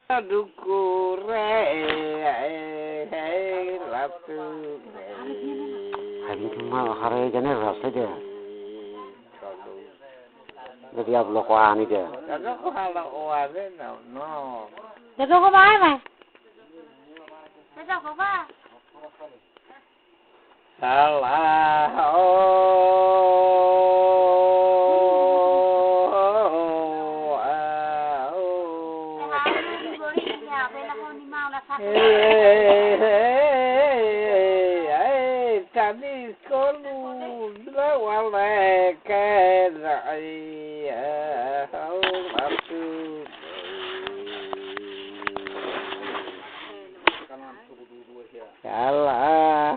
Dukure latu hari cuma hari jane rasa je jadi ablo ko ani je jaga ko hala oare no jaga ko ba mai jaga ko ba salah tadi kolu lawale kerai waktu salah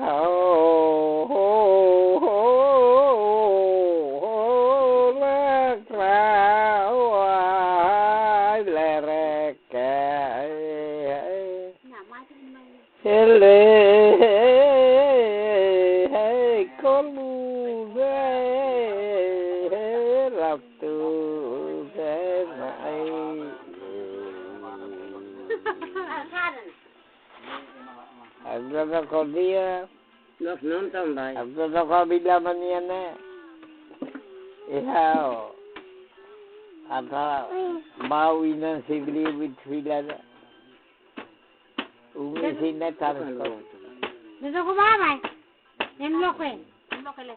hele kolu waktu kerai Abdul Qadir nos nonton dai Abdul Qadir maniana ihao ada bauina sigli bitfilada umi sinna taruh jaga ko ba mai nem lo ko le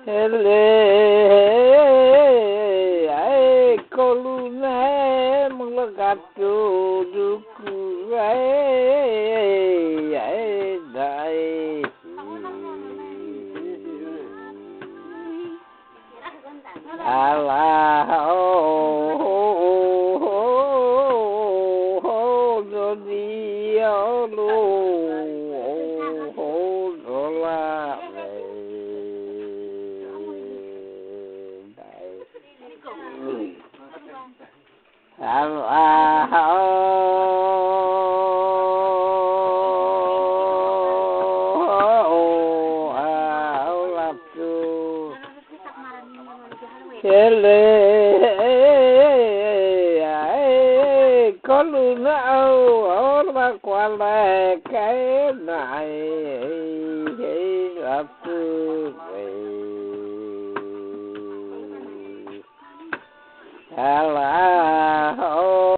hele ai koluna mulagatu duku ai dai Allah hele kalau nak orang kuala kaya naik aku Allah